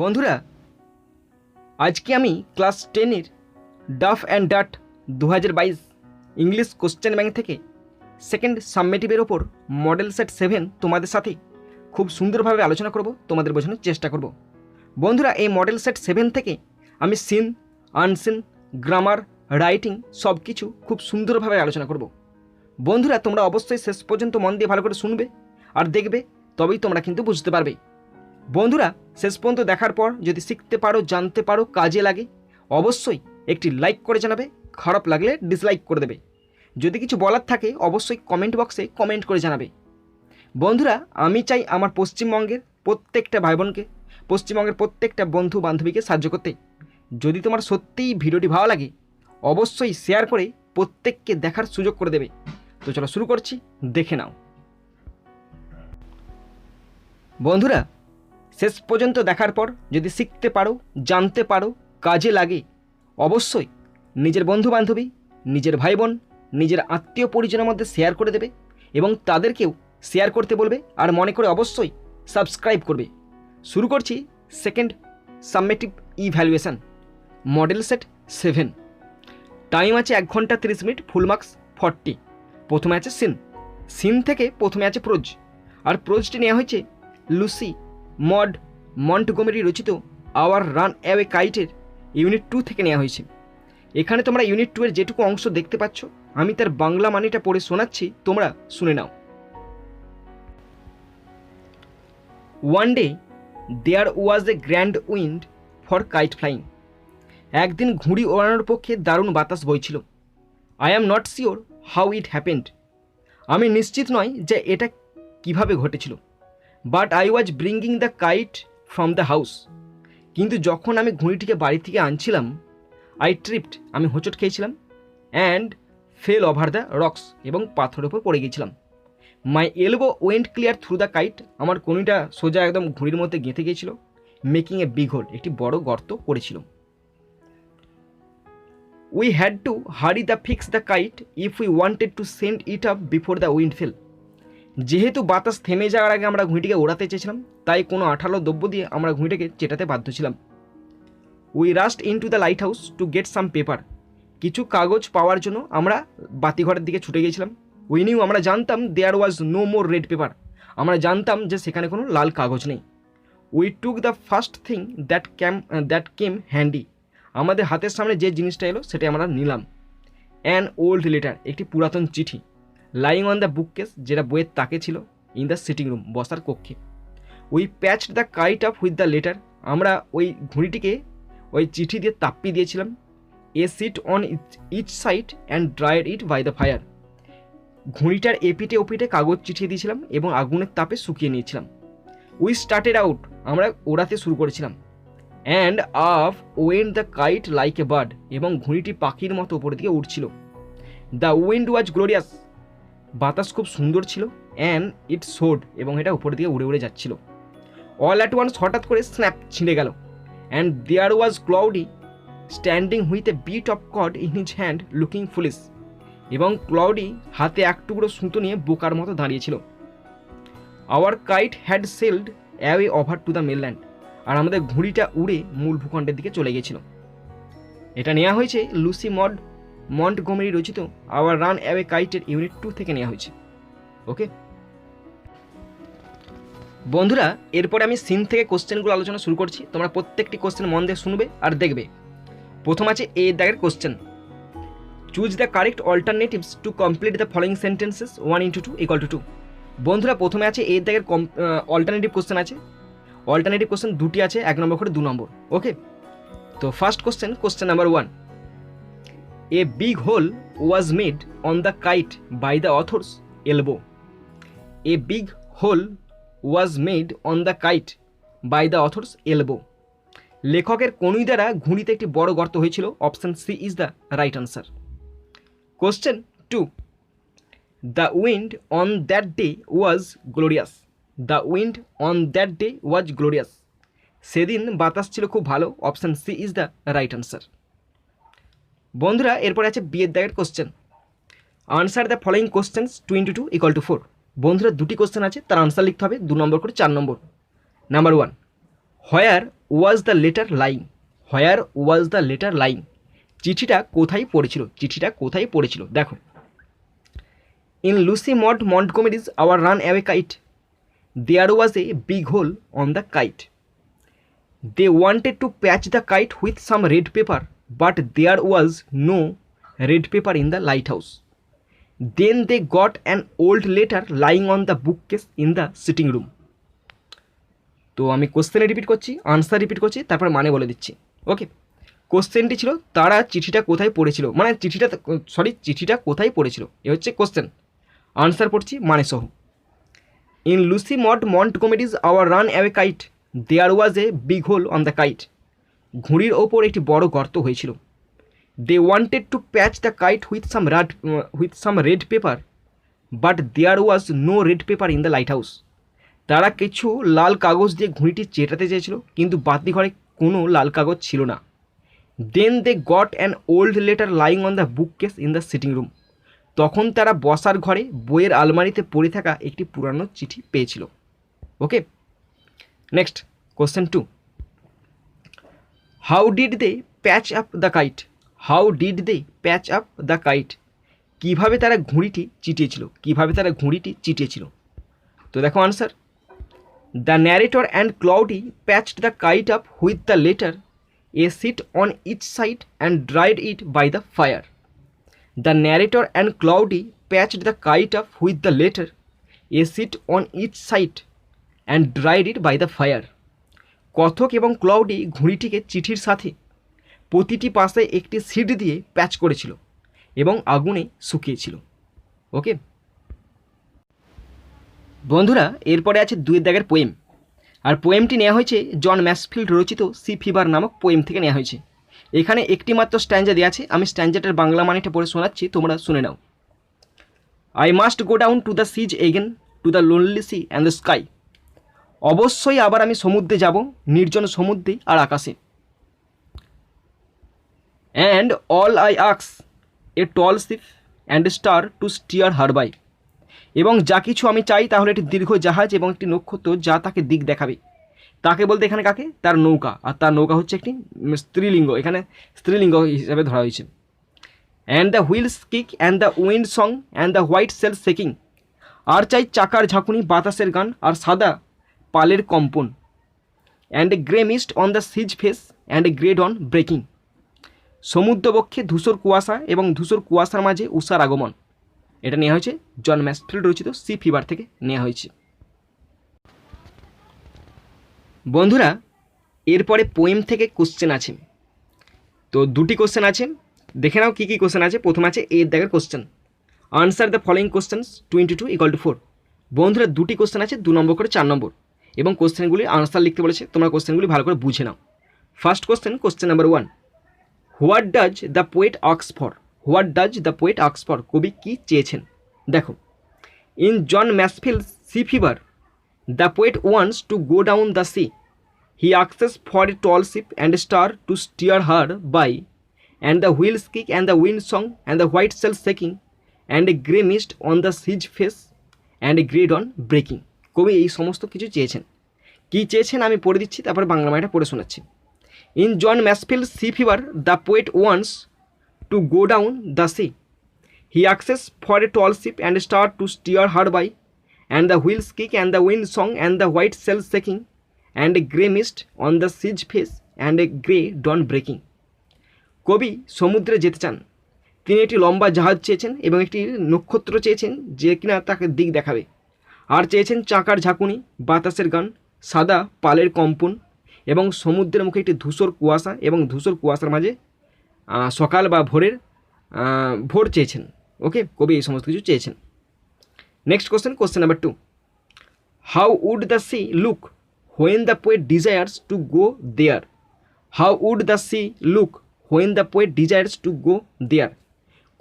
বন্ধুরা, আজকে আমি ক্লাস 10-এর Duff and Dutt 2022 English question bank থেকে সেকেন্ড সাবমেটিভের ওপর মডেল সেট 7 তোমাদের সাথে খুব সুন্দরভাবে আলোচনা করব, তোমাদের বোঝানোর চেষ্টা করব। বন্ধুরা, এই মডেল সেট 7 থেকে আমি সিন, আনসিন, গ্রামার, রাইটিং সব কিছু খুব সুন্দরভাবে আলোচনা করব। বন্ধুরা, তোমরা অবশ্যই শেষ পর্যন্ত মন দিয়ে ভালো করে শুনবে আর দেখবে, তবেই তোমরা কিন্তু বুঝতে পারবে। বন্ধুরা, শেষ পর্যন্ত দেখার পর যদি শিখতে পারো, জানতে পারো, কাজে লাগে, অবশ্যই একটি লাইক করে জানাবে। খারাপ লাগলে ডিসলাইক করে দেবে। যদি কিছু বলার থাকে অবশ্যই কমেন্ট বক্সে কমেন্ট করে জানাবে। বন্ধুরা, আমি চাই আমার পশ্চিমবঙ্গের প্রত্যেকটা ভাই বোনকে, পশ্চিমবঙ্গের প্রত্যেকটা বন্ধু বান্ধবীকে সাহায্য করতে। যদি তোমার সত্যিই ভিডিওটি ভালো লাগে অবশ্যই শেয়ার করে প্রত্যেককে দেখার সুযোগ করে দেবে। তো চলো শুরু করছি, দেখে নাও। বন্ধুরা, শেষ পর্যন্ত দেখার পর যদি শিখতে পারো, জানতে পারো, কাজে লাগে, অবশ্যই নিজের বন্ধু বান্ধবী, নিজের ভাই বোন, নিজের আত্মীয় পরিজনের মধ্যে শেয়ার করে দেবে এবং তাদেরকেও শেয়ার করতে বলবে। আর মনে করে অবশ্যই সাবস্ক্রাইব করবে। শুরু করছি second সাবমেটিভ evaluation model set 7। Time আছে 1 ঘন্টা 30 মিনিট, ফুল মার্কস 40। প্রথমে আছে সিন। সিন থেকে প্রথমে আছে প্রোজ, আর প্রোজটি নেওয়া হয়েছে লুসি মন্টগোমেরি রচিত আওয়ার রানঅ্যাওয়ে কাইটের ইউনিট 2 থেকে নেওয়া হয়েছে। এখানে তোমরা ইউনিট 2 এর যেটুকু অংশ দেখতে পাচ্ছ আমি তার বাংলা মানেটা পড়ে শোনাচ্ছি, তোমরা শুনে নাও। One day there was a grand wind for kite flying. একদিন ঘুড়ি ওড়ানোর পক্ষে দারুণ বাতাস বইছিল। I am not sure how it happened. আমি নিশ্চিত নয় যে এটা কিভাবে ঘটেছিল। But I was bringing the kite from the house. কিন্তু যখন আমি ঘুড়িটিকে বাড়ি থেকে আনছিলাম, আই ট্রিপড, আমি হোঁচট খেয়েছিলাম, and fell over the rocks, এবং পাথরের উপর পড়ে গিয়েছিলাম। My elbow went clear through the kite. আমার কনুইটা সোজা একদম ঘুড়ির মধ্যে গেঁথে গিয়েছিল। মেকিং এ বিগ হোল, একটি বড় গর্ত করেছিল। উই হ্যাড টু হারি the fix the kite if we wanted to send it up before the wind fail. যেহেতু বাতাস থেমে যাওয়ার আগে আমরা ঘুড়িটিকে ওড়াতে চেয়েছিলাম, তাই কোনো আঠালো দ্রব্য দিয়ে আমরা ঘুড়িটাকে চেটাতে বাধ্য ছিলাম। We rushed into the lighthouse to get some paper. কিছু কাগজ পাওয়ার জন্য আমরা বাতিঘরের দিকে ছুটে গিয়েছিলাম। উই নিউ, আমরা জানতাম, there was no more red paper. আমরা জানতাম যে সেখানে কোনো লাল কাগজ নেই। We took the first thing that came handy. আমাদের হাতের সামনে যে জিনিসটা এলো সেটাই আমরা নিলাম। অ্যান ওল্ড লেটার, একটি পুরাতন চিঠি। লাইং অন দ্য বুককেস, যেটা বইয়ের তাকে ছিল। ইন দ্য সিটিং রুম, বসার কক্ষে। We patched the kite up with the letter. আমরা ওই ঘুড়িটিকে ওই চিঠি দিয়ে তাপ্পিয়ে দিয়েছিলাম। A sheet on each side and dried it by the fire. ঘুড়িটার এপিটে ওপিটে কাগজ চিঠিয়ে দিয়েছিলাম এবং আগুনের তাপে শুকিয়ে নিয়েছিলাম। উই স্টার্টেড আউট, আমরা ওড়াতে শুরু করেছিলাম। And off went the kite like a bird, এবং ঘুড়িটি পাখির মতো উপরের দিকে উঠছিল। দ্য উইন্ড ওয়াজ গ্লোরিয়াস, বাতাস খুব সুন্দর ছিল। অ্যান্ড ইট সোড, এবং এটা উপরের দিকে উড়ে উড়ে যাচ্ছিল। অল অ্যাট ওয়ান্স, হঠাৎ করে স্ন্যাপ, ছিঁড়ে গেল। And there was Cloudy standing with a bit of cord in his hand looking foolish, এবং ক্লাউডি হাতে এক টুকরো সুতো নিয়ে বোকার মতো দাঁড়িয়েছিল। Our kite had sailed away over to the mainland, আর আমাদের ঘুড়িটা উড়ে মূল ভূখণ্ডের দিকে চলে গিয়েছিল। এটা নেওয়া হয়েছে লুসি মন্টগোমেরি রচিত আওয়ার রানঅ্যাওয়ে কাইটের ইউনিট 2 থেকে নেওয়া হয়েছে। ওকে বন্ধুরা, এরপরে আমি সিন থেকে কোশ্চেনগুলো আলোচনা শুরু করছি। তোমরা প্রত্যেকটি কোশ্চেন মন দিয়ে শুনবে আর দেখবে। প্রথম আছে এ দাগের question. Choose the correct alternatives to complete the following sentences 1 into 2 = 2। বন্ধুরা, প্রথমে আছে এ দাগের অল্টারনেটিভ কোশ্চেন আছে। অল্টারনেটিভ কোশ্চেন দুটি আছে, 1 নম্বর করে 2 নম্বর। ওকে, তো first question number 1। A big hole was made on the kite by the author's elbow. A big hole was made on the kite by the author's elbow. লেখকের কনুই দ্বারা ঘুড়িতে একটি বড় গর্ত হয়েছিল। Option C is the right answer. Question 2। The wind on that day was glorious. The wind on that day was glorious. সেদিন বাতাস ছিল খুব ভালো। Option C is the right answer. বন্ধুরা, এরপরে আছে বি এর দাগের question. Answer the following questions 2 into 2 = 4। বন্ধুরা, দুটি কোশ্চেন আছে, তার আনসার লিখতে হবে 2 নম্বর করে 4 নম্বর। Number 1। Where was the letter lying, where was the letter lying, চিঠিটা কোথায় পড়েছিল, চিঠিটা কোথায় পড়েছিল। দেখো, in Lucy Maud Montgomery's our runaway kite there was a big hole on the kite, they wanted to patch the kite with some red paper but there was no red paper in the lighthouse, then they got an old letter lying on the bookcase in the sitting room. তো আমি কোশ্চেনে repeat করছি, answer repeat করছি, তারপর মানে বলে দিচ্ছি। ওকে, কোশ্চেনটি ছিল তারা চিঠিটা কোথায় পড়েছিল, মানে চিঠিটা কোথায় পড়েছিল, এ হচ্ছে কোশ্চেন। আনসার পড়ছি মানে সহ। In Lucy Maud Montgomery's our runaway kite there was a big hole on the kite, ঘুড়ির ওপর একটি বড় গর্ত হয়েছিল। They wanted to patch the kite with some red paper but there was no red paper in the lighthouse, তারা কিছু লাল কাগজ দিয়ে ঘুড়িটি চেটাতে চেয়েছিল কিন্তু বাতিঘরে কোনো লাল কাগজ ছিল না। Then they got an old letter lying on the bookcase in the sitting room, তখন তারা বসার ঘরে বইয়ের আলমারিতে পড়ে থাকা একটি পুরানো চিঠি পেয়েছিল। Okay, next question 2, how did they patch up the kite, how did they patch up the kite, কীভাবে তারা ঘুড়িটি চিটিয়েছিল, কীভাবে তারা ঘুড়িটি চিটিয়েছিল। তো দেখো answer, the narrator and Cloudy patched the kite up with the letter a sheet on each side and dried it by the fire, the narrator and Cloudy patched the kite up with the letter a sheet on each side and dried it by the fire, কথক এবং Cloudy ঘুড়িটিকে চিঠির সাথে প্রতিটি পাশে একটি seat দিয়ে প্যাচ করেছিল এবং আগুনে শুকিয়েছিল। ওকে বন্ধুরা, এরপরে আছে 2 দাগের পোয়েম, আর পোয়েমটি নেওয়া হয়েছে জন ম্যাসফিল্ড রচিত সি ফিভার নামক পোয়েম থেকে নেওয়া হয়েছে। এখানে একটি মাত্র স্ট্যাঞ্জা দেওয়া আছে, আমি স্ট্যাঞ্জাটার বাংলা মানেটা পড়ে শোনাচ্ছি, তোমরা শুনে নাও। I must go down to the seas again to the lonely sea and the sky, অবশ্যই আবার আমি সমুদ্রে যাব, নির্জন সমুদ্রে আর আকাশে। অ্যান্ড অল আই আক্স a tall ship and star to steer her by, এবং যা কিছু আমি চাই তাহলে একটি দীর্ঘ জাহাজ এবং একটি নক্ষত্র যা তাকে দিক দেখাবে। তাকে বলতে এখানে কাকে, তার নৌকা, আর তার নৌকা হচ্ছে একটি স্ত্রীলিঙ্গ, এখানে স্ত্রীলিঙ্গ হিসাবে ধরা হয়েছে। And the wheel's kick and the wind song and the white sail shaking, আর চাই চাকার ঝাঁকুনি, বাতাসের গান আর সাদা পালের কম্পন। And a grey mist on the sea's face and a grey dawn breaking, সমুদ্রবক্ষে ধূসর কুয়াশা এবং ধূসর কুয়াশার মাঝে উষার আগমন। এটা নেওয়া হয়েছে জন ম্যাসফিল্ড রচিত সি ফিভার থেকে নেওয়া হয়েছে। বন্ধুরা, এরপরে পোয়েম থেকে কোশ্চেন আছে, তো 2টি কোশ্চেন আছে, দেখে নাও কী কী কোশ্চেন আছে। প্রথম আছে 8 দাগের question, answer the following questions 22 = 4। বন্ধুরা 2টি কোশ্চেন আছে, 2 নম্বর করে 4 নম্বর, এবং কোশ্চেনগুলি আনসার লিখতে বলেছে, তোমরা কোশ্চেনগুলি ভালো করে বুঝে নাও। First question, question number 1, what does the poet ask for, what does the poet ask for, কবি কী চেয়েছেন। দেখো, in John Masefield sea fever the poet wants to go down the sea, he asks for a tall ship and star to steer her by, and the wheel's kick and the wind song and the white sail shaking and a grey mist on the sea's face and a grey dawn breaking. কবি এই সমস্ত কিছু চেয়েছেন। কী চেয়েছেন আমি পড়ে দিচ্ছি, তারপরে বাংলা মানেটা পড়ে শোনাচ্ছি। In John Masefield sea fever the poet wants to go down the sea, he asks for a tall ship and star to steer her by, and the wheel's kick and the wind song and the white sail shaking and a grey mist on the sea's face and a grey dawn breaking. কবি সমুদ্রে যেতে চান, তিনি একটি লম্বা জাহাজ চেয়েছেন এবং একটি নক্ষত্র চেয়েছেন যে কিনা তাকে দিক দেখাবে, আর চেয়েছেন চাকার ঝাঁকুনি, বাতাসের গান, সাদা পালের কম্পন এবং সমুদ্রের মুখে একটি ধূসর কুয়াশা এবং ধূসর কুয়াশার মাঝে সকাল বা ভোর চেয়েছেন। ওকে, কবি এই সমস্ত কিছু চেয়েছেন। Next question, question number 2, how would the sea look when the poet desires to go there, how would the sea look when the poet desires to go there,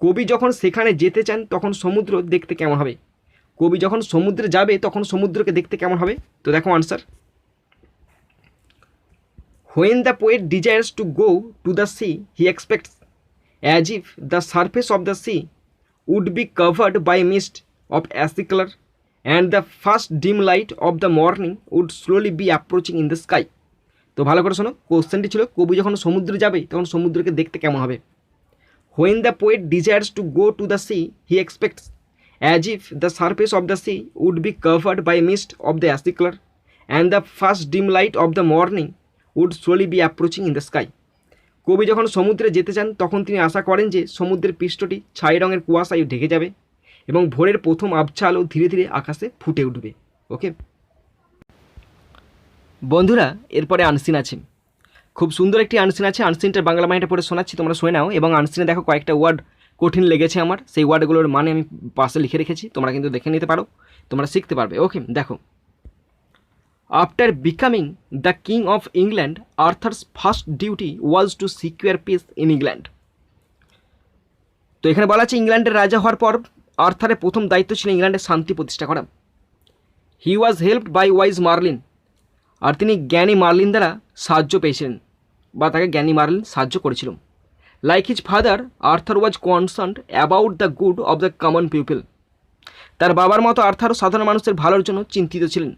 কবি যখন সেখানে যেতে চান তখন সমুদ্র দেখতে কেমন হবে, কবি যখন সমুদ্রে যাবে তখন সমুদ্রকে দেখতে কেমন হবে। তো দেখো answer, when the poet desires to go to the sea he expects as if the surface of the sea would be covered by mist of ashy colour and the first dim light of the morning would slowly be approaching in the sky. তো ভালো করে শোনো, কোশ্চেনটি ছিল কবি যখন সমুদ্রে যাবে তখন সমুদ্রকে দেখতে কেমন হবে। When the poet desires to go to the sea he expects as if the surface of the sea would be covered by a mist of the ashy color and the first dim light of the morning would slowly be approaching in the sky. কবি যখন সমুদ্রে যেতে চান তখন তিনি আশা করেন যে সমুদ্রের পৃষ্ঠটি ছাই রঙের কুয়াশায় ঢেকে যাবে এবং ভোরের প্রথম আবছা আলো ধীরে ধীরে আকাশে ফুটে উঠবে। ওকে বন্ধুরা, এরপরে আনসিন আছে, খুব সুন্দর একটি আনসিন আছে। আনসিনটার বাংলা মানেটা পড়ে শোনাচ্ছি, তোমরা শুনে নাও। এবং আনসিনে দেখো কয়েকটা ওয়ার্ড কঠিন লেগেছে আমার, সেই ওয়ার্ডগুলোর মানে আমি পাশে লিখে রেখেছি, তোমরা কিন্তু দেখে নিতে পারো, তোমরা শিখতে পারবে। ওকে দেখো, after becoming the king of England Arthur's first duty was to secure peace in England. তো এখানে বলা আছে ইংল্যান্ডের রাজা হওয়ার পর আর্থারের প্রথম দায়িত্ব ছিল ইংল্যান্ডের শান্তি প্রতিষ্ঠা করা। হি ওয়াজ হেল্পড বাই ওয়াইজ মার্লিন, আর তিনি জ্ঞানী মার্লিন দ্বারা সাহায্য পেয়েছিলেন বা তাকে জ্ঞানী মার্লিন সাহায্য করেছিল। Like his father Arthur was concerned about the good of the common people, তার বাবার মতো আর্থারও সাধারণ মানুষের ভালোর জন্য চিন্তিত ছিলেন।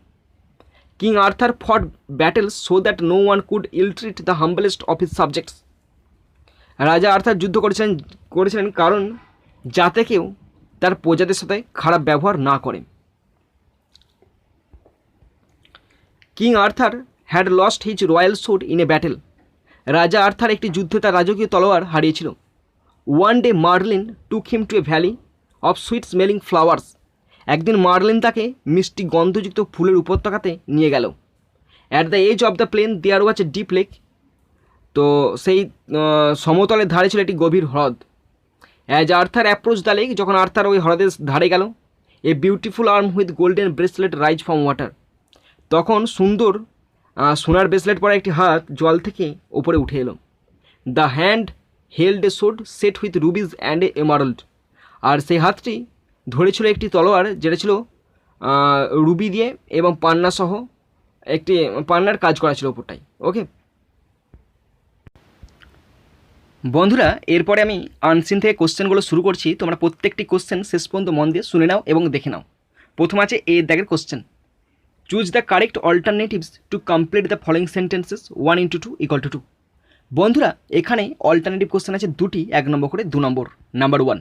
King Arthur fought battles so that no one could illtreat the humblest of his subjects, রাজা আর্থার যুদ্ধ করেছিলেন কারণ যাতে কেউ তার প্রজাদের সাথে খারাপ ব্যবহার না করে। King Arthur had lost his royal sword in a battle, রাজা আর্থার একটি যুদ্ধে তার রাজকীয় তলোয়ার হারিয়েছিল। One day Merlin took him to a valley of sweet smelling flowers, একদিন মার্লিন তাকে মিষ্টি গন্ধযুক্ত ফুলের উপত্যকাতে নিয়ে গেল। At the edge of the plain there was a deep lake, তো সেই সমতলের ধারে ছিল একটি গভীর হ্রদ। As Arthur approach the lake, যখন আর্থার ওই হ্রদের ধারে গেল, এ beautiful arm with golden bracelet rise from water, তখন সুন্দর সোনার ব্রেসলেট পরা একটি হাত জল থেকে ওপরে উঠে এলো। The hand held a sword set with rubies and a emerald, আর সেই হাতটি ধরেছিল একটি তলোয়ার যেটা ছিল রুবি দিয়ে এবং পান্না সহ একটি পান্নার কাজ করা ছিল ওপরটাই। ওকে বন্ধুরা, এরপরে আমি আনসিন থেকে কোশ্চেনগুলো শুরু করছি, তোমরা প্রত্যেকটি কোশ্চেন শেষ পর্যন্ত মন দিয়ে শুনে নাও এবং দেখে নাও। প্রথম আছে এ দাগের question, choose the correct alternatives to complete the following sentences 1 into 2 = 2। বন্ধুরা এখানে অল্টারনেটিভ কোশ্চেন আছে দুটি, 1 নম্বর করে 2 number. Number 1,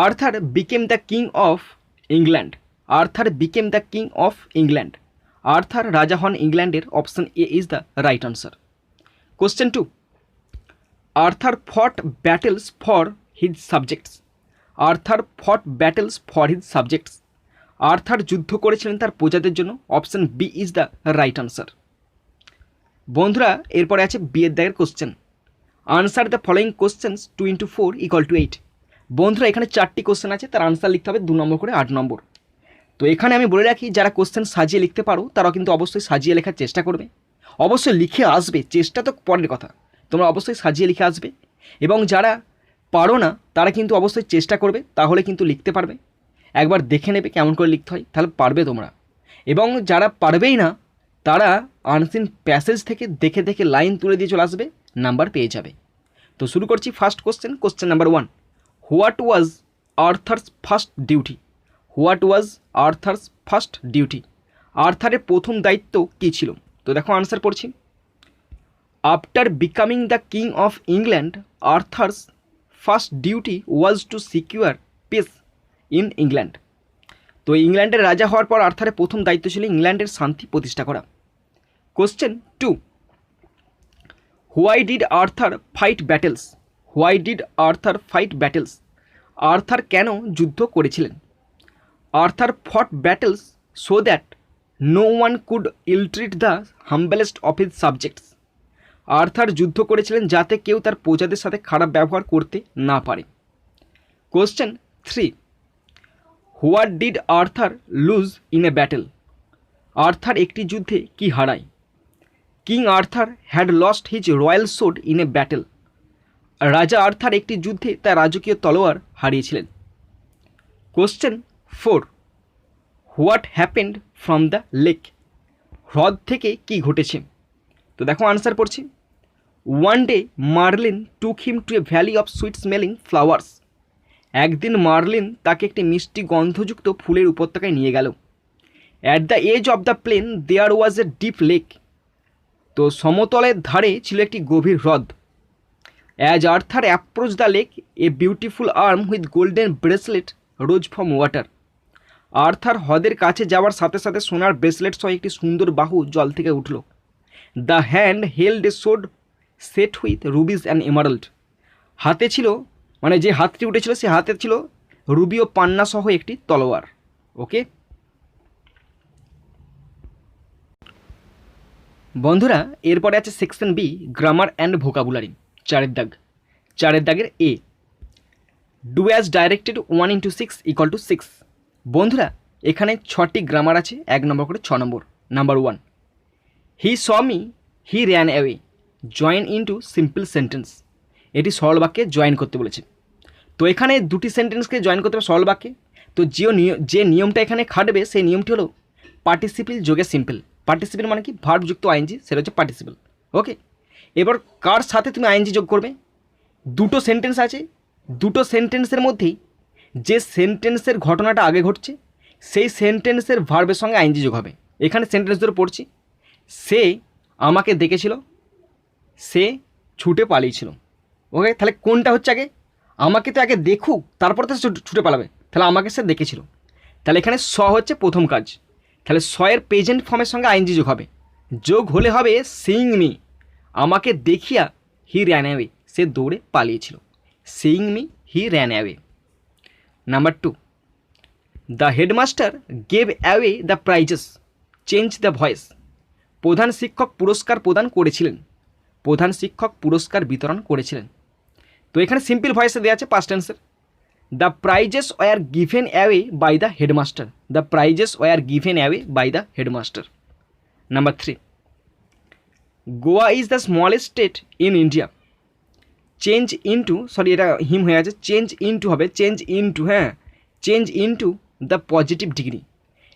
Arthur became the king of England, Arthur became the king of England, Arthur রাজা হন ইংল্যান্ডের, option A is the right answer. Question 2, Arthur fought battles for his subjects, Arthur fought battles for his subjects, Arthur যুদ্ধ করেছিলেন তার প্রজাদের জন্য, option B is the right answer. বন্ধুরা এরপরে আছে বি এর দাগের question, answer the following questions 2 into 4 = 8। বন্ধুরা এখানে 4টি কোশ্চেন আছে, তার আনসার লিখতে হবে 2 নম্বর করে 8 নম্বর। তো এখানে আমি বলে রাখি যারা কোশ্চেন সাজিয়ে লিখতে পারো তারা কিন্তু অবশ্যই সাজিয়ে লেখার চেষ্টা করবে, অবশ্যই লিখে আসবে, চেষ্টা তো পরের কথা, তোমরা অবশ্যই সাজিয়ে লিখে আসবে। এবং যারা পারো না তারা কিন্তু অবশ্যই চেষ্টা করবে, তাহলে কিন্তু লিখতে পারবে। একবার দেখে নেবে কেমন করে লিখতে হয়, তাহলে পারবে তোমরা। এবং যারা পারবেই না তারা আনসিন প্যাসেজ থেকে দেখে দেখে লাইন তুলে দিয়ে চলে আসবে, নাম্বার পেয়ে যাবে। তো শুরু করছি first question. Question number 1, what was Arthur's first duty, what was Arthur's first duty, আর্থারের প্রথম দায়িত্ব কী ছিল? তো দেখো আনসার পড়ছি, after becoming the king of England Arthur's first duty was to secure peace in England. তো ইংল্যান্ডের রাজা হওয়ার পর আর্থারের প্রথম দায়িত্ব ছিল ইংল্যান্ডের শান্তি প্রতিষ্ঠা করা। Question 2, why did Arthur fight battles, why did Arthur fight battles, Arthur কেন যুদ্ধ করেছিলেন? Arthur fought battles so that no one could illtreat the humblest of his subjects, Arthur যুদ্ধ করেছিলেন যাতে কেউ তার প্রজাদের সাথে খারাপ ব্যবহার করতে না পারে। Question 3, what did Arthur lose in a battle, Arthur একটি যুদ্ধে কি হারায়? King Arthur had lost his royal sword in a battle, রাজা আর্থার একটি যুদ্ধে তার রাজকীয় তলোয়ার হারিয়েছিলেন। Question 4, what happened from the lake, হ্রদ থেকে কি ঘটেছে? তো দেখো আনসার পড়ছি, one day Merlin took him to a valley of sweet smelling flowers, একদিন মার্লিন তাকে একটি মিষ্টি গন্ধযুক্ত ফুলের উপত্যকায় নিয়ে গেল। At the edge of the plain there was a deep lake, তো সমতলের ধারে ছিল একটি গভীর হ্রদ। As Arthur approach the lake a beautiful arm with golden bracelet rose from water. Arthur হ্রদের কাছে যাওয়ার সাথে সাথে সোনার ব্রেসলেট সহ একটি সুন্দর বাহু জল থেকে উঠল। The hand held a sword set with rubies and emerald. হাতে ছিল, মানে যে হাতটি উঠেছিল সে হাতে ছিল রুবি ও পান্না সহ একটি তলোয়ার। ওকে বন্ধুরা, এরপরে আছে section B, grammar and vocabulary. 4 দাগের এ, ডু অ্যাজ ডাইরেক্টেড 1 × 6 = 6। বন্ধুরা এখানে 6টি গ্রামার আছে, 1 নম্বর করে 6 number. Number 1, he saw me, he ran away, join into simple sentence. এটি সরল বাক্যে জয়েন করতে বলেছে। তো এখানে দুটি সেন্টেন্সকে জয়েন করতে হবে সরল বাক্যে। তো যে নিয়মটা এখানে খাটবে সেই নিয়মটি হলো পার্টিসিপিল যোগে সিম্পল। পার্টিসিপিল মানে কি, ভার্বযুক্ত আইএনজি, সেটা হচ্ছে পার্টিসিপিল। ওকে, এবার কার সাথে তুমি আইএনজি যোগ করবে? দুটো সেন্টেন্স আছে, দুটো সেন্টেন্সের মধ্যেই যে সেন্টেন্সের ঘটনাটা আগে ঘটছে সেই সেন্টেন্সের ভার্বের সঙ্গে আইএনজি যোগ হবে। এখানে সেন্টেন্স ধরে পড়ছি, সে আমাকে দেখেছিল, সে ছুটে পালিয়েছিল। ওকে, তাহলে কোনটা হচ্ছে আগে? আমাকে তো আগে দেখুক, তারপর তো ছুটে পালাবে, তাহলে আমাকে সে দেখেছিল। তাহলে এখানে স হচ্ছে প্রথম কাজ। তাহলে স এর প্রেজেন্ট ফর্মের সঙ্গে আইএনজি যোগ হবে। যোগ হলে হবে সিইং মি, আমাকে দেখিয়া হি র্যান অ্যাওয়ে, সে দৌড়ে পালিয়েছিল। Seeing me, he ran away. Number 2, the headmaster gave away the prizes, change the voice. প্রধান শিক্ষক পুরস্কার প্রদান করেছিলেন, প্রধান শিক্ষক পুরস্কার বিতরণ করেছিলেন। তো এখানে সিম্পল ভয়েসে দেওয়া আছে পাস্ট টেন্সের। The prizes were given away by the headmaster, the prizes were given away by the headmaster. Number 3, Goa is the smallest state in India, change into, sorry এটা হিম হয়ে আছে, চেঞ্জ ইনটু হবে, change into, হ্যাঁ, change into the positive degree.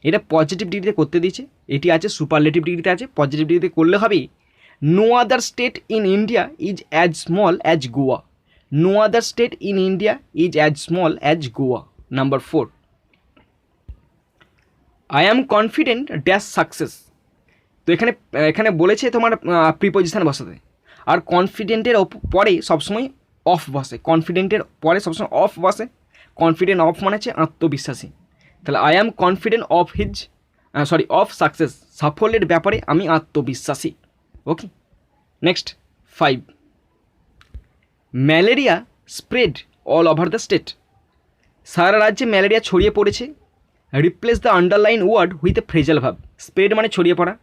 এটা positive ডিগ্রিতে করতে দিয়েছে, এটি আছে সুপারলেটিভ ডিগ্রিতে আছে। পজিটিভ ডিগ্রিতে করলে হবে no other state in India is as small as Goa, no other state in India is as small as Goa. Number 4, I am confident dash success. তো এখানে বলেছে তোমার প্রিপোজিশন বসাতে, আর কনফিডেন্টের পরে সবসময় অফ বসে, কনফিডেন্টের পরে সবসময় অফ বসে। কনফিডেন্ট অফ মানে হচ্ছে আত্মবিশ্বাসী। তাহলে I am confident of success, সাফল্যের ব্যাপারে আমি আত্মবিশ্বাসী। Okay, next 5, malaria spread all over the state, সারা রাজ্যে ম্যালেরিয়া ছড়িয়ে পড়েছে। Replace the underline word with a phrasal verb. Spread মানে ছড়িয়ে পড়া,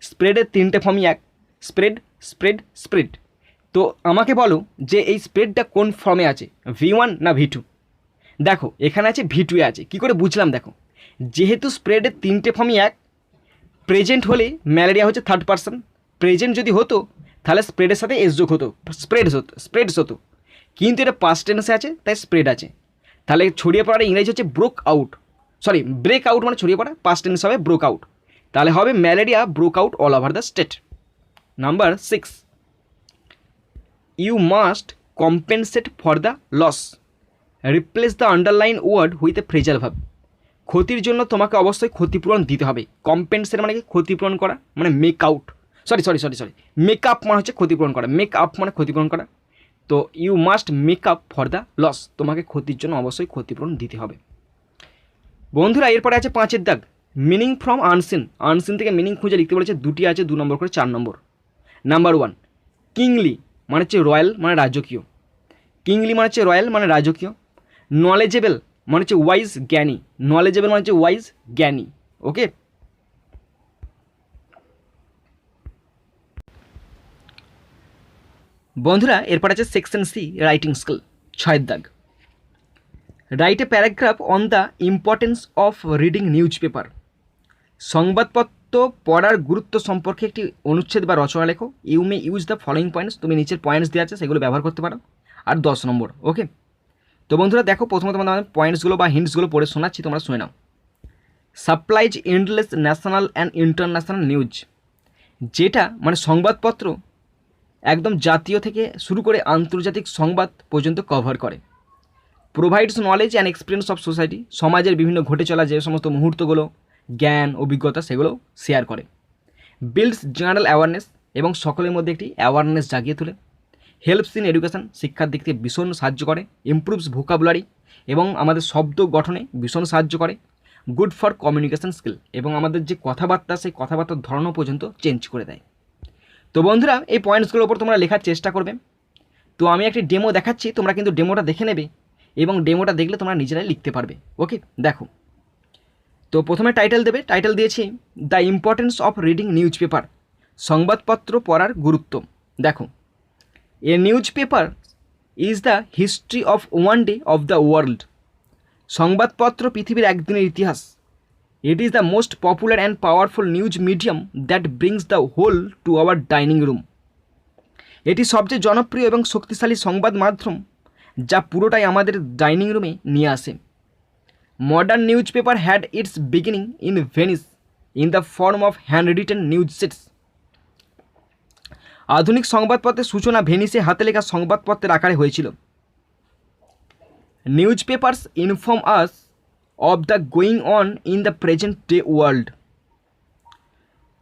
স্প্রেডের 3টে ফর্মই এক, স্প্রেড, স্প্রেড, স্প্রেড। তো আমাকে বলো যে এই স্প্রেডটা কোন ফর্মে আছে, V1 না V2? দেখো এখানে আছে V2 এ আছে। কী করে বুঝলাম? দেখো, যেহেতু স্প্রেডের 3টে ফর্মই এক, প্রেজেন্ট হলে ম্যালেরিয়া হচ্ছে থার্ড পারসন, প্রেজেন্ট যদি হতো তাহলে স্প্রেডের সাথে এস যোগ হতো, স্প্রেডস হতো, কিন্তু এটা পাস্ট টেন্সে আছে তাই স্প্রেড আছে। তাহলে ছড়িয়ে পড়ার ইংরেজি হচ্ছে ব্রেক আউট মানে ছড়িয়ে পড়া, পাস্ট টেন্স হবে ব্রোক আউট। তাহলে হবে malaria broke out all over the state. Number 6, you must compensate for the loss, replace the underline word with a phrasal verb. ক্ষতির জন্য তোমাকে অবশ্যই ক্ষতিপূরণ দিতে হবে। কম্পেনসেট মানে কি, ক্ষতিপূরণ করা, মানে মেক আপ মানে হচ্ছে ক্ষতিপূরণ করা, মেক আপ মানে ক্ষতিপূরণ করা। তো you must make up for the loss, তোমাকে ক্ষতির জন্য অবশ্যই ক্ষতিপূরণ দিতে হবে। বন্ধুরা এরপরে আছে 5 দাগ, মিনিং ফ্রম আনসিন। আনসিন থেকে মিনিং খুঁজে লিখতে বলেছে, দুটি আছে, 2 নম্বর করে 4 নম্বর। নাম্বার 1, কিংলি মানে হচ্ছে রয়্যাল, মানে রাজকীয়। কিংলি মানে হচ্ছে রয়্যাল মানে রাজকীয়। নলেজেবল মানে হচ্ছে ওয়াইজ, জ্ঞানী। নলেজেবল মানে হচ্ছে ওয়াইজ, জ্ঞানী। ওকে, বন্ধুরা এরপর আছে সেকশন সি, রাইটিং স্কিল। 6 দাগ, write a paragraph on the importance of reading newspaper. সংবাদপত্র পড়ার গুরুত্ব সম্পর্কে একটি অনুচ্ছেদ বা রচনা লেখো। You may use the following points, তুমি নিচের পয়েন্টস দেওয়া আছে সেগুলো ব্যবহার করতে পারো। আর 10 নম্বর। ওকে, তো বন্ধুরা দেখো, প্রথমে তোমাদের পয়েন্টসগুলো বা হিন্টসগুলো পড়ে শোনাচ্ছি, তোমরা শুনে নাও। Supplies endless national and international news, যেটা মানে সংবাদপত্র একদম জাতীয় থেকে শুরু করে আন্তর্জাতিক সংবাদ পর্যন্ত কভার করে। Provides knowledge and experience of society, সমাজের বিভিন্ন ঘটে চলা যে সমস্ত মুহূর্তগুলো, জ্ঞান, অভিজ্ঞতা, সেগুলো শেয়ার করে। বিল্ডস জেনারেল অ্যাওয়ারনেস, এবং সকলের মধ্যে একটি অ্যাওয়ারনেস জাগিয়ে তোলে। হেল্পস ইন এডুকেশন, শিক্ষার দিক থেকে ভীষণ সাহায্য করে। ইমপ্রুভস ভোকাবুলারি, এবং আমাদের শব্দ গঠনে ভীষণ সাহায্য করে। গুড ফর কমিউনিকেশন স্কিল, এবং আমাদের যে কথাবার্তা সেই কথাবার্তার ধরনও পর্যন্ত চেঞ্জ করে দেয়। তো বন্ধুরা, এই পয়েন্টসগুলোর উপর তোমরা লেখার চেষ্টা করবে। তো আমি একটি ডেমো দেখাচ্ছি, তোমরা কিন্তু ডেমোটা দেখে নেবে এবং ডেমোটা দেখলে তোমরা নিজেরাই লিখতে পারবে। ওকে, দেখো। তো প্রথমে টাইটেল দেবে, টাইটেল দিয়েছি the importance of reading newspaper, সংবাদপত্র পড়ার গুরুত্ব। দেখো, a newspaper is the history of one day of the world. সংবাদপত্র পৃথিবীর একদিনের ইতিহাস। It is the most popular and powerful news medium that brings the whole to our dining room. এটি সবচেয়ে জনপ্রিয় এবং শক্তিশালী সংবাদ মাধ্যম যা পুরোটাই আমাদের ডাইনিং রুমে নিয়ে আসে। Modern newspaper had its beginning in Venice in the form of handwritten news sheets. আধুনিক সংবাদপত্রের সূচনা ভেনিসে হাতে লেখা সংবাদপত্রের আকারে হয়েছিল। Newspapers inform us of the going on in the present day world.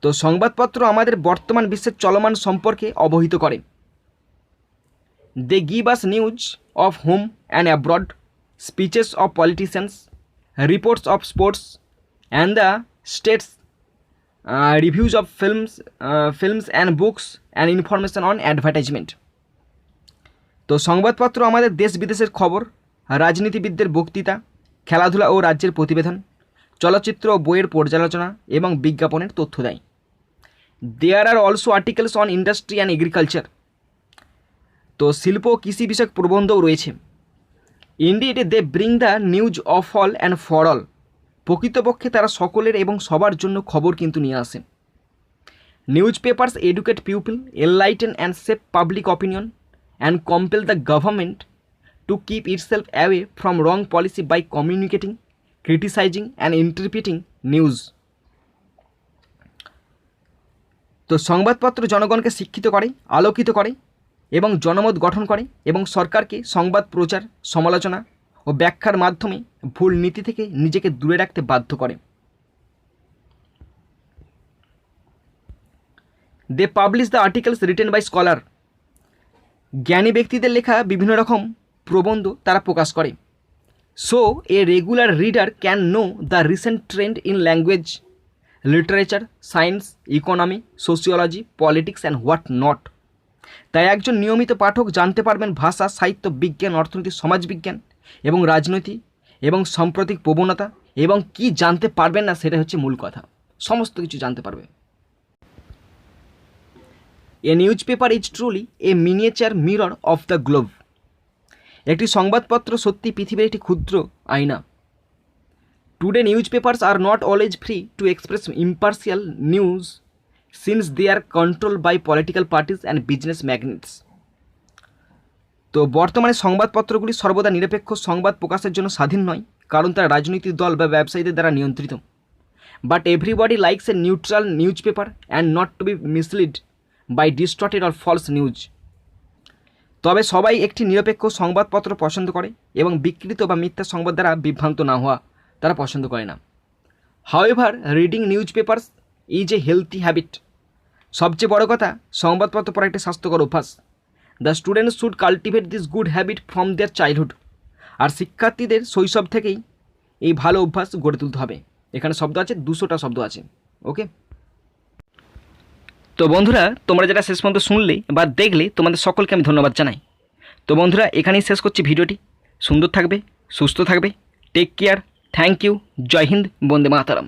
তো সংবাদপত্র আমাদের বর্তমান বিশ্বের চলমান সম্পর্কে অবহিত করে। They give us news of home and abroad, speeches of politicians, reports of sports and the states, reviews of films and books and information on advertisement. তো সংবাদপত্র আমাদের দেশ বিদেশের খবর, রাজনীতিবিদদের বক্তৃতা, খেলাধুলা ও রাজ্যের প্রতিবেদন, চলচ্চিত্র ও বইয়ের পর্যালোচনা এবং বিজ্ঞাপনের তথ্য দেয়। There are also articles on industry and agriculture. তো শিল্প ও কৃষি বিষয়ক প্রবন্ধও রয়েছে। Indeed they bring the news of all and for all. প্রকৃতপক্ষে তারা সকলের এবং সবার জন্য খবর কিন্তু নিয়ে আসে। Newspapers educate people, enlighten and save public opinion and compel the government to keep itself away from wrong policy by communicating, criticising and interpreting news. তো সংবাদপত্র জনগণকে শিক্ষিত করে, আলোকিত করে এবং জনমত গঠন করে এবং সরকারকে সংবাদ প্রচার, সমালোচনা ও ব্যাখ্যার মাধ্যমে ভুল নীতি থেকে নিজেকে দূরে রাখতে বাধ্য করে। They publish the articles written by scholar. জ্ঞানী ব্যক্তিদের লেখা বিভিন্ন রকম প্রবন্ধ তারা প্রকাশ করে। So a regular reader can know the recent trend in language, literature, science, economy, sociology, politics and what not. তাই একজন নিয়মিত পাঠক জানতে পারবেন ভাষা, সাহিত্য, বিজ্ঞান, অর্থনীতি, সমাজবিজ্ঞান এবং রাজনীতি এবং সাম্প্রতিক প্রবণতা, এবং কি জানতে পারবেন না সেটা হচ্ছে মূল কথা, সমস্ত কিছু জানতে পারবে। A newspaper is truly a miniature mirror of the globe. একটি সংবাদপত্র সত্যি পৃথিবীর একটি ক্ষুদ্র আয়না। Today newspapers are not always free to express impartial news since they are control by political parties and business magnates. তো বর্তমানে সংবাদপত্রগুলি সর্বদা নিরপেক্ষ সংবাদ প্রকাশের জন্য স্বাধীন নয়, কারণ তারা রাজনৈতিক দল বা ব্যবসায়ীদের দ্বারা নিয়ন্ত্রিত। But everybody likes a neutral newspaper and not to be misled by distorted or false news. তবে সবাই একটি নিরপেক্ষ সংবাদপত্র পছন্দ করে এবং বিকৃত বা মিথ্যা সংবাদ দ্বারা বিভ্রান্ত না হওয়া তারা পছন্দ করে না। However reading newspapers is a healthy habit. সবচেয়ে বড় কথা, সংবাদপত্র পড়া একটি স্বাস্থ্যকর অভ্যাস। The students should cultivate this good habit from their childhood. আর শিক্ষার্থীদের শৈশব থেকেই এই ভালো অভ্যাস গড়ে তুলতে হবে। এখানে শব্দ আছে, 200টা শব্দ আছে। ওকে, তো বন্ধুরা, তোমরা যেটা শেষ পর্যন্ত শুনলে বা দেখলে তোমাদের সকলকে আমি ধন্যবাদ জানাই। তো বন্ধুরা, এখানেই শেষ করছি ভিডিওটি। সুন্দর থাকবে, সুস্থ থাকবে, টেক কেয়ার, থ্যাংক ইউ, জয় হিন্দ, বন্দে মাতারাম।